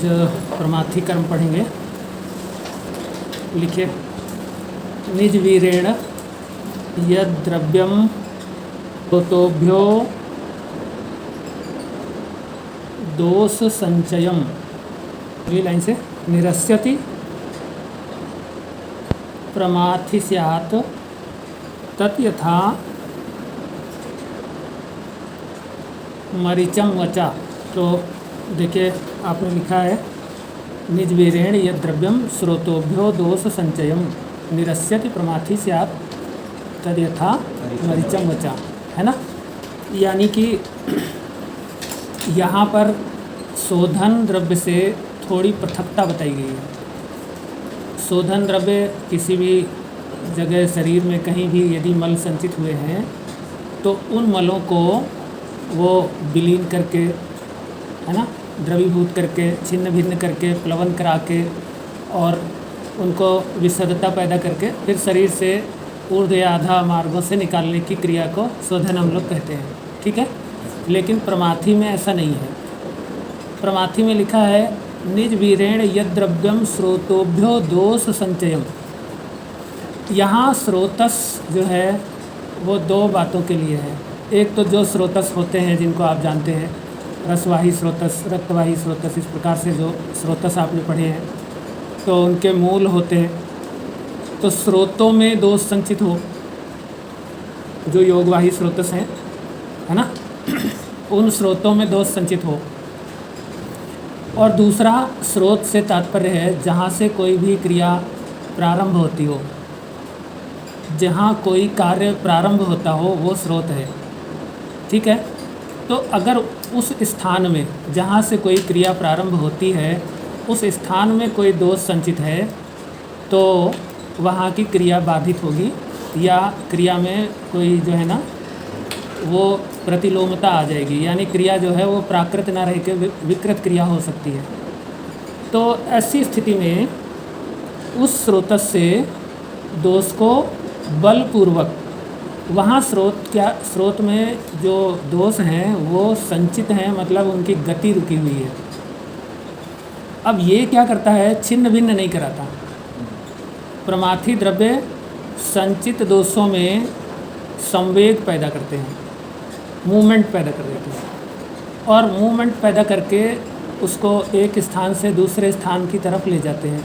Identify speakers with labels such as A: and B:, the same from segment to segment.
A: प्रमाथी कर्म पढ़ेंगे। लिखिए, निज वीरेण यद द्रव्यम तोभ्यो दोष संचयम, अगली लाइन से, निरस्यति प्रमाथि स्यात् तत् यथा मरीचम वचा। तो देखिए, आपने लिखा है निज वीरेण यद द्रव्यम स्रोतोभ्यो दोष संचयम निरस्यति प्रमाथि स्यात् तद यथा मरीचम वचा, है ना। यानी कि यहाँ पर शोधन द्रव्य से थोड़ी पृथकता बताई गई है। शोधन द्रव्य किसी भी जगह शरीर में कहीं भी यदि मल संचित हुए हैं तो उन मलों को वो विलीन करके, है ना, द्रवीभूत करके, छिन्न भिन्न करके, प्लवन करा के और उनको विशुद्धता पैदा करके फिर शरीर से ऊर्ध्व या आधा मार्गों से निकालने की क्रिया को शोधन हम लोग कहते हैं। ठीक है, लेकिन प्रमाथी में ऐसा नहीं है। प्रमाथी में लिखा है निज वीरेण यद द्रव्यम स्रोतोभ्यो दोष संचयम। यहाँ स्रोतस जो है वो दो बातों के लिए है। एक तो जो स्रोतस होते हैं जिनको आप जानते हैं, रसवाही स्रोतस, रक्तवाही स्रोतस, इस प्रकार से जो स्रोतस आपने पढ़े हैं तो उनके मूल होते हैं। तो स्रोतों में दोष संचित हो, जो योगवाही स्रोतस हैं, है ना, उन स्रोतों में दोष संचित हो। और दूसरा, स्रोत से तात्पर्य है जहाँ से कोई भी क्रिया प्रारंभ होती हो, जहाँ कोई कार्य प्रारंभ होता हो वो स्रोत है। ठीक है, तो अगर उस स्थान में जहाँ से कोई क्रिया प्रारंभ होती है उस स्थान में कोई दोष संचित है तो वहाँ की क्रिया बाधित होगी, या क्रिया में कोई जो है ना वो प्रतिलोमता आ जाएगी, यानी क्रिया जो है वो प्राकृत ना रह के विकृत क्रिया हो सकती है। तो ऐसी स्थिति में उस स्रोतस से दोष को बलपूर्वक, वहाँ स्रोत में जो दोष हैं वो संचित हैं, मतलब उनकी गति रुकी हुई है। अब ये क्या करता है, छिन्न भिन्न नहीं कराता। प्रमाथी द्रव्य संचित दोषों में संवेग पैदा करते हैं, मूवमेंट पैदा कर देते हैं, और मूवमेंट पैदा करके उसको एक स्थान से दूसरे स्थान की तरफ ले जाते हैं।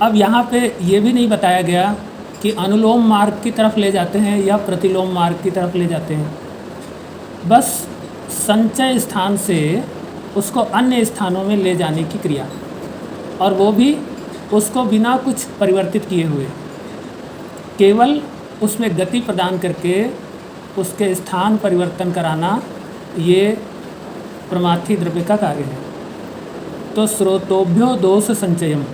A: अब यहाँ पे ये भी नहीं बताया गया कि अनुलोम मार्ग की तरफ ले जाते हैं या प्रतिलोम मार्ग की तरफ ले जाते हैं। बस संचय स्थान से उसको अन्य स्थानों में ले जाने की क्रिया, और वो भी उसको बिना कुछ परिवर्तित किए हुए, केवल उसमें गति प्रदान करके उसके स्थान परिवर्तन कराना, ये प्रमाथी द्रव्य का कार्य है। तो स्रोतोभ्यो दोष संचयम,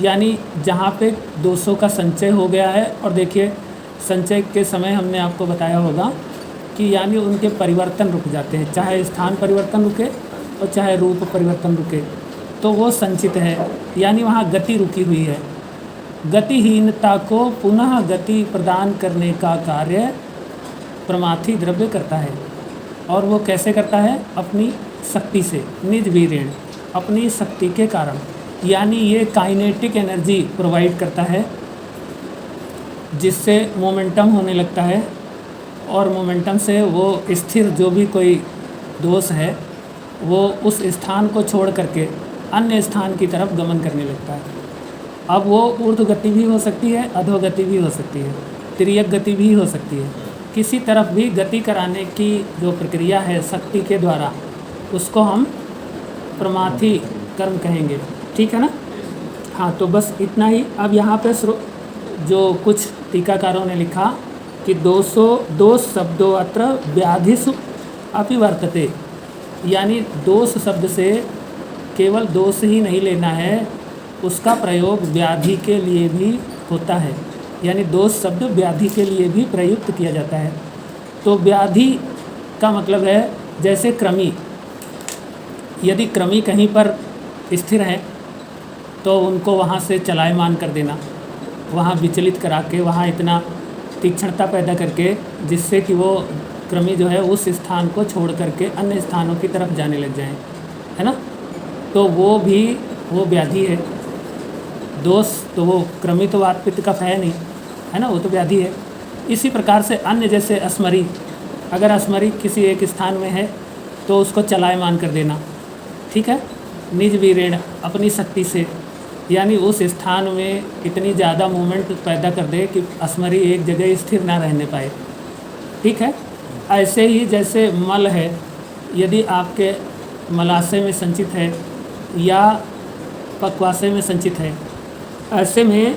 A: यानी जहाँ पे दोषों का संचय हो गया है, और देखिए संचय के समय हमने आपको बताया होगा कि यानी उनके परिवर्तन रुक जाते हैं, चाहे स्थान परिवर्तन रुके और चाहे रूप परिवर्तन रुके, तो वो संचित है, यानी वहाँ गति रुकी हुई है। गतिहीनता को पुनः गति प्रदान करने का कार्य प्रमाथी द्रव्य करता है। और वो कैसे करता है, अपनी शक्ति से, निज वीरेण, अपनी शक्ति के कारण, यानी ये काइनेटिक एनर्जी प्रोवाइड करता है जिससे मोमेंटम होने लगता है, और मोमेंटम से वो स्थिर जो भी कोई दोष है वो उस स्थान को छोड़ करके अन्य स्थान की तरफ गमन करने लगता है। अब वो ऊर्ध्व गति भी हो सकती है, अधोगति भी हो सकती है, तिर्यक गति भी हो सकती है, किसी तरफ भी गति कराने की जो प्रक्रिया है शक्ति के द्वारा, उसको हम प्रमाथी कर्म कहेंगे। ठीक है ना। हाँ, तो बस इतना ही। अब यहाँ पे जो कुछ टीकाकारों ने लिखा कि दोष शब्दों अत्र व्याधिषु अपि वर्तते, यानी दोष शब्द से केवल दोष ही नहीं लेना है, उसका प्रयोग व्याधि के लिए भी होता है, यानी दोष शब्द व्याधि के लिए भी प्रयुक्त किया जाता है। तो व्याधि का मतलब है जैसे कृमि, यदि कृमि कहीं पर स्थिर है तो उनको वहाँ से चलायमान कर देना, वहाँ विचलित करा के, वहाँ इतना तीक्ष्णता पैदा करके जिससे कि वो कृमि जो है उस स्थान को छोड़ करके अन्य स्थानों की तरफ जाने लग जाएं, है ना, तो वो व्याधि है। दोष तो वो कृमि तो वात पित्त कफ है नहीं, है ना, वो तो व्याधि है। इसी प्रकार से अन्य जैसे अस्मरी, अगर अस्मरी किसी एक स्थान में है तो उसको चलायमान कर देना, ठीक है, निज वीरेण, अपनी शक्ति से, यानी उस स्थान में इतनी ज़्यादा मूवमेंट पैदा कर दे कि अस्मरी एक जगह स्थिर ना रहने पाए, ठीक है। ऐसे ही जैसे मल है, यदि आपके मलाशय में संचित है या पक्वाशय में संचित है, ऐसे में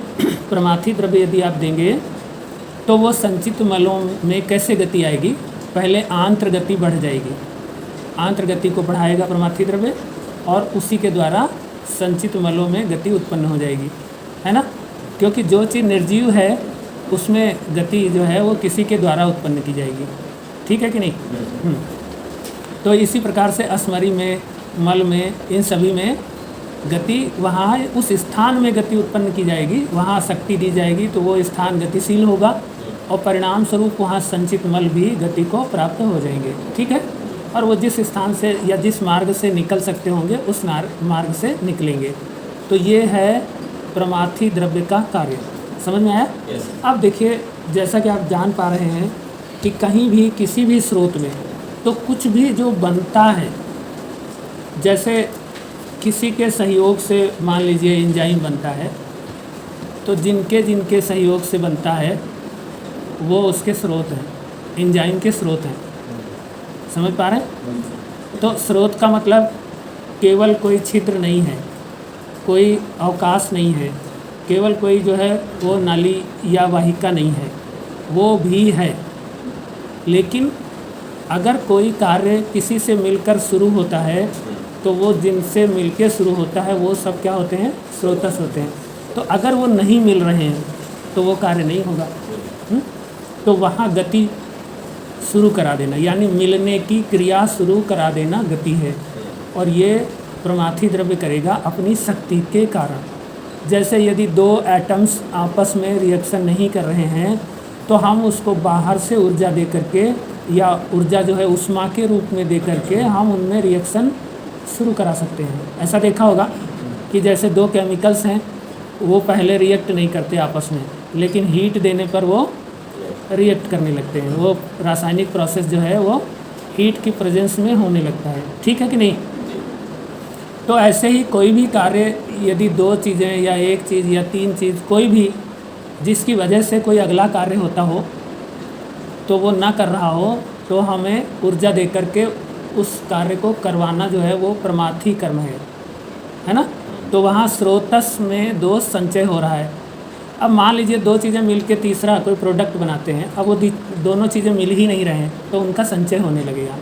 A: प्रमाथी द्रव्य यदि आप देंगे तो वो संचित मलों में कैसे गति आएगी, पहले आंत्र गति बढ़ जाएगी, आंत्र गति को बढ़ाएगा प्रमाथी द्रव्य और उसी के द्वारा संचित मलों में गति उत्पन्न हो जाएगी, है ना, क्योंकि जो चीज़ निर्जीव है उसमें गति जो है वो किसी के द्वारा उत्पन्न की जाएगी, ठीक है कि नहीं। तो इसी प्रकार से अस्मरी में, मल में, इन सभी में गति वहाँ उस स्थान में गति उत्पन्न की जाएगी, वहाँ शक्ति दी जाएगी तो वो स्थान गतिशील होगा और परिणाम स्वरूप वहाँ संचित मल भी गति को प्राप्त हो जाएंगे, ठीक है। और वो जिस स्थान से या जिस मार्ग से निकल सकते होंगे उस मार्ग से निकलेंगे। तो ये है प्रमाथी द्रव्य का कार्य, समझ में आया। अब देखिए, जैसा कि आप जान पा रहे हैं कि कहीं भी किसी भी स्रोत में तो कुछ भी जो बनता है, जैसे किसी के सहयोग से मान लीजिए एंजाइम बनता है, तो जिनके जिनके सहयोग से बनता है वो उसके स्रोत हैं, एंजाइम के स्रोत हैं, समझ पा रहे हैं। तो स्रोत का मतलब केवल कोई छिद्र नहीं है, कोई अवकाश नहीं है, केवल कोई जो है वो नाली या वाहिका नहीं है, वो भी है। लेकिन अगर कोई कार्य किसी से मिलकर शुरू होता है तो वो जिनसे मिलके शुरू होता है वो सब क्या होते हैं, स्रोतस होते हैं। तो अगर वो नहीं मिल रहे हैं तो वो कार्य नहीं होगा। तो वहाँ गति शुरू करा देना, यानी मिलने की क्रिया शुरू करा देना गति है, और ये प्रमाथी द्रव्य करेगा अपनी शक्ति के कारण। जैसे यदि दो एटम्स आपस में रिएक्शन नहीं कर रहे हैं तो हम उसको बाहर से ऊर्जा दे करके, या ऊर्जा जो है उष्मा के रूप में दे करके हम उनमें रिएक्शन शुरू करा सकते हैं। ऐसा देखा होगा कि जैसे दो केमिकल्स हैं, वो पहले रिएक्ट नहीं करते आपस में, लेकिन हीट देने पर वो रिएक्ट करने लगते हैं। वो रासायनिक प्रोसेस जो है वो हीट की प्रेजेंस में होने लगता है, ठीक है कि नहीं। तो ऐसे ही कोई भी कार्य, यदि दो चीज़ें या एक चीज़ या तीन चीज़, कोई भी जिसकी वजह से कोई अगला कार्य होता हो तो वो ना कर रहा हो, तो हमें ऊर्जा दे करके उस कार्य को करवाना जो है वो प्रमाथी कर्म है ना। तो वहाँ स्रोतस में दोष संचय हो रहा है। अब मान लीजिए दो चीज़ें मिल के तीसरा कोई प्रोडक्ट बनाते हैं, अब वो दोनों चीज़ें मिल ही नहीं रहे हैं तो उनका संचय होने लगेगा।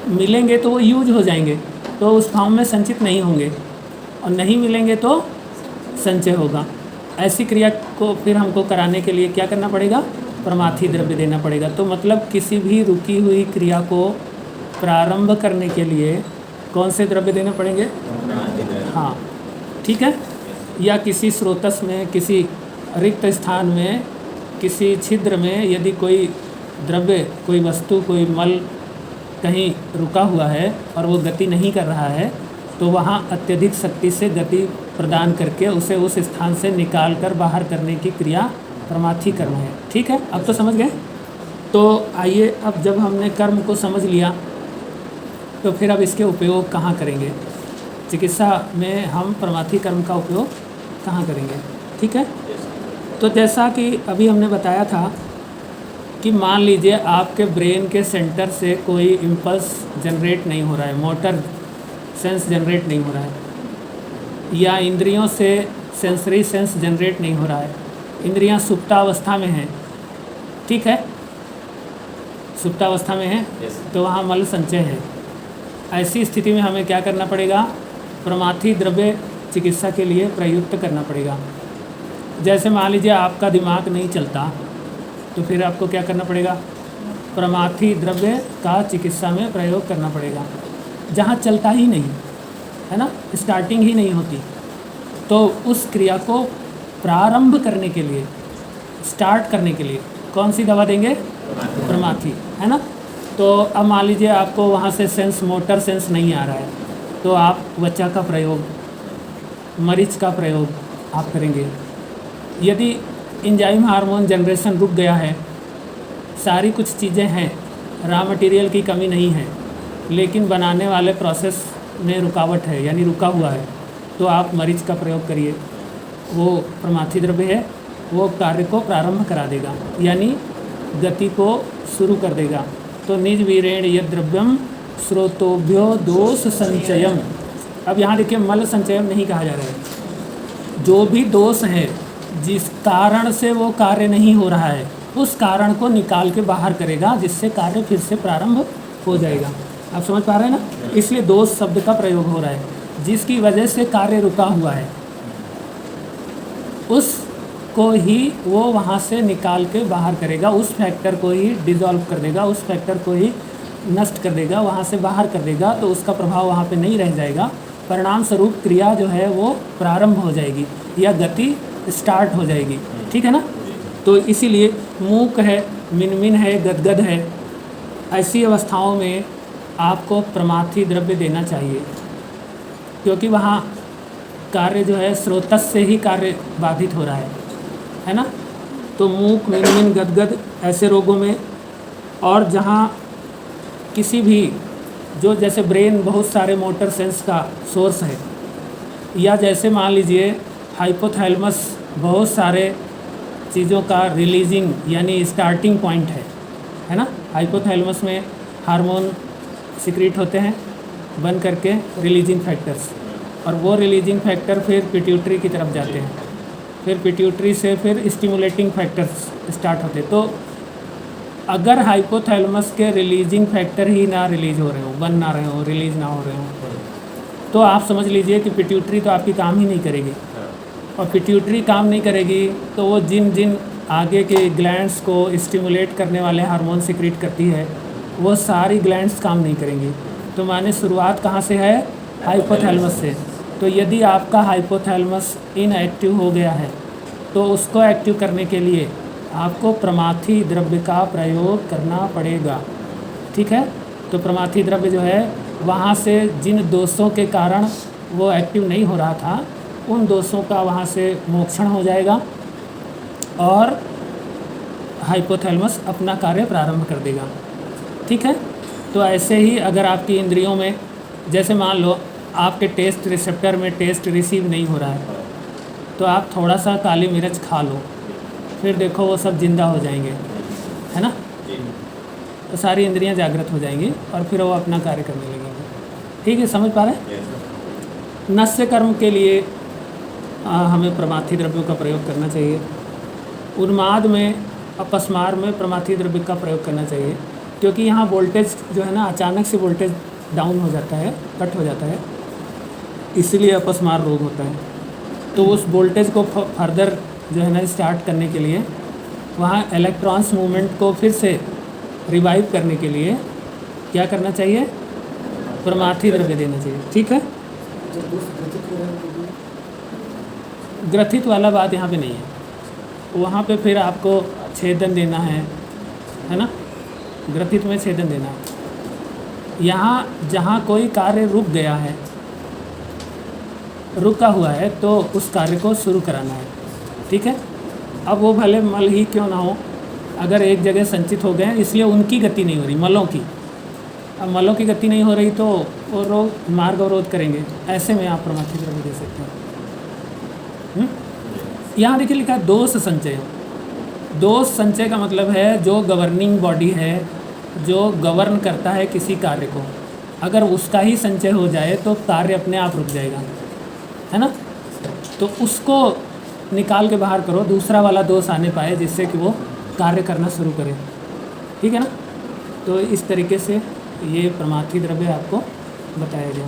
A: मिलेंगे तो वो यूज हो जाएंगे तो उस फॉर्म में संचित नहीं होंगे, और नहीं मिलेंगे तो संचय होगा। ऐसी क्रिया को फिर हमको कराने के लिए क्या करना पड़ेगा, प्रमाथी द्रव्य देना पड़ेगा। तो मतलब किसी भी रुकी हुई क्रिया को प्रारंभ करने के लिए कौन से द्रव्य देने पड़ेंगे, हाँ, ठीक है। या किसी स्रोतस में, किसी रिक्त स्थान में, किसी छिद्र में यदि कोई द्रव्य, कोई वस्तु, कोई मल कहीं रुका हुआ है और वो गति नहीं कर रहा है, तो वहाँ अत्यधिक शक्ति से गति प्रदान करके उसे उस स्थान से निकाल कर बाहर करने की क्रिया प्रमाथी कर्म है, ठीक है। अब तो समझ गए। तो आइए, अब जब हमने कर्म को समझ लिया तो फिर अब इसके उपयोग कहाँ करेंगे, चिकित्सा में हम प्रमाथी कर्म का उपयोग कहाँ करेंगे, ठीक है। तो जैसा कि अभी हमने बताया था कि मान लीजिए आपके ब्रेन के सेंटर से कोई इम्पल्स जनरेट नहीं हो रहा है, मोटर सेंस जनरेट नहीं हो रहा है, या इंद्रियों से सेंसरी सेंस जनरेट नहीं हो रहा है, इंद्रियां सुप्तावस्था में हैं, ठीक है, सुप्तावस्था में है, तो वहाँ मल संचय है। ऐसी स्थिति में हमें क्या करना पड़ेगा, प्रमाथी द्रव्य चिकित्सा के लिए प्रयुक्त करना पड़ेगा। जैसे मान लीजिए आपका दिमाग नहीं चलता तो फिर आपको क्या करना पड़ेगा, प्रमाथी द्रव्य का चिकित्सा में प्रयोग करना पड़ेगा। जहाँ चलता ही नहीं है ना, स्टार्टिंग ही नहीं होती, तो उस क्रिया को प्रारंभ करने के लिए, स्टार्ट करने के लिए कौन सी दवा देंगे, प्रमाथी, है ना। तो अब मान लीजिए आपको वहाँ से सेंस, मोटर सेंस नहीं आ रहा है, तो आप वचा का प्रयोग, मरीच का प्रयोग आप करेंगे। यदि एंजाइम हार्मोन जनरेशन रुक गया है, सारी कुछ चीज़ें हैं, रॉ मटेरियल की कमी नहीं है, लेकिन बनाने वाले प्रोसेस में रुकावट है, यानी रुका हुआ है, तो आप मरीच का प्रयोग करिए। वो प्रमाथी द्रव्य है, वो कार्य को प्रारंभ करा देगा, यानी गति को शुरू कर देगा। तो निज वीरेण यद द्रव्यम स्रोतोभ्यो दोष संचयम। अब यहाँ देखिए, मल संचयम नहीं कहा जा रहा है। जो भी दोष है जिस कारण से वो कार्य नहीं हो रहा है, उस कारण को निकाल के बाहर करेगा, जिससे कार्य फिर से प्रारंभ हो जाएगा। आप समझ पा रहे हैं ना। इसलिए दोष शब्द का प्रयोग हो रहा है, जिसकी वजह से कार्य रुका हुआ है, उसको ही वो वहाँ से निकाल के बाहर करेगा, उस फैक्टर को ही डिसॉल्व कर देगा, उस फैक्टर को ही नष्ट कर देगा, वहाँ से बाहर कर देगा। तो उसका प्रभाव वहाँ पे नहीं रह जाएगा, परिणाम स्वरूप क्रिया जो है वो प्रारंभ हो जाएगी या गति स्टार्ट हो जाएगी। ठीक है ना। तो इसीलिए मूक है, मिनमिन है, गदगद है, ऐसी अवस्थाओं में आपको प्रमाथी द्रव्य देना चाहिए, क्योंकि वहाँ कार्य जो है स्रोतस से ही कार्य बाधित हो रहा है ना। तो मूक, मिनमिन, गदगद ऐसे रोगों में, और जहाँ किसी भी, जो जैसे ब्रेन बहुत सारे मोटर सेंस का सोर्स है, या जैसे मान लीजिए हाइपोथैलेमस बहुत सारे चीज़ों का रिलीजिंग यानी स्टार्टिंग पॉइंट है ना। हाइपोथैलेमस में हार्मोन सिक्रीट होते हैं बन करके रिलीजिंग फैक्टर्स, और वो रिलीजिंग फैक्टर फिर पिट्यूटरी की तरफ जाते हैं, फिर पिट्यूटरी से फिर स्टिमुलेटिंग फैक्टर्स स्टार्ट होते हैं। तो अगर हाइपोथैलेमस के रिलीजिंग फैक्टर ही ना रिलीज हो रहे हो, बन ना रहे हो, रिलीज ना हो रहे हो, तो आप समझ लीजिए कि पिट्यूटरी तो आपकी काम ही नहीं करेगी। और पिट्यूटरी काम नहीं करेगी तो वो जिन जिन आगे के ग्लैंड्स को स्टिमुलेट करने वाले हार्मोन सिक्रीट करती है, वो सारी ग्लैंड्स काम नहीं करेंगी। तो माने शुरुआत कहाँ से है? हाइपोथैलेमस से। तो यदि आपका हाइपोथैलेमस इनएक्टिव हो गया है, तो उसको एक्टिव करने के लिए आपको प्रमाथी द्रव्य का प्रयोग करना पड़ेगा। ठीक है। तो प्रमाथी द्रव्य जो है, वहाँ से जिन दोषों के कारण वो एक्टिव नहीं हो रहा था, उन दोषों का वहाँ से मोक्षण हो जाएगा और हाइपोथैलेमस अपना कार्य प्रारंभ कर देगा। ठीक है। तो ऐसे ही अगर आपकी इंद्रियों में, जैसे मान लो आपके टेस्ट रिसेप्टर में टेस्ट रिसीव नहीं हो रहा है, तो आप थोड़ा सा काली मिर्च खा लो, फिर देखो वो सब जिंदा हो जाएंगे, है ना। तो सारी इंद्रियां जागृत हो जाएंगी और फिर वो अपना कार्य करने लगेंगे। ठीक है, समझ पा रहे हैं। नस्य कर्म के लिए हमें प्रमाथी द्रव्यों का प्रयोग करना चाहिए। उन्माद में, अपस्मार में प्रमाथी द्रव्य का प्रयोग करना चाहिए, क्योंकि यहाँ वोल्टेज जो है ना, अचानक से वोल्टेज डाउन हो जाता है, कट हो जाता है, इसीलिए अपस्मार रोग होता है। तो उस वोल्टेज को फर्दर जो है ना स्टार्ट करने के लिए, वहाँ इलेक्ट्रॉन्स मूवमेंट को फिर से रिवाइव करने के लिए क्या करना चाहिए? प्रमाथी द्रव्य देना चाहिए। ठीक है। ग्रथित वाला बात यहाँ पे नहीं है। वहाँ पे फिर आपको छेदन देना है ना। ग्रथित में छेदन देना है। यहाँ जहाँ कोई कार्य रुक गया है, रुका हुआ है, तो उस कार्य को शुरू कराना है। ठीक है। अब वो भले मल ही क्यों ना हो, अगर एक जगह संचित हो गए, इसलिए उनकी गति नहीं हो रही, मलों की। अब मलों की गति नहीं हो रही तो वो रोग मार्ग अवरोध करेंगे। ऐसे में आप प्रमाथी द्रव्य दे सकते हैं। यहाँ देखिए लिखा है दोष संचय। दोष संचय का मतलब है जो गवर्निंग बॉडी है, जो गवर्न करता है किसी कार्य को, अगर उसका ही संचय हो जाए तो कार्य अपने आप रुक जाएगा, है ना। तो उसको निकाल के बाहर करो, दूसरा वाला दोष आने पाए, जिससे कि वो कार्य करना शुरू करे। ठीक है ना। तो इस तरीके से ये प्रमाथी द्रव्य आपको बताया गया।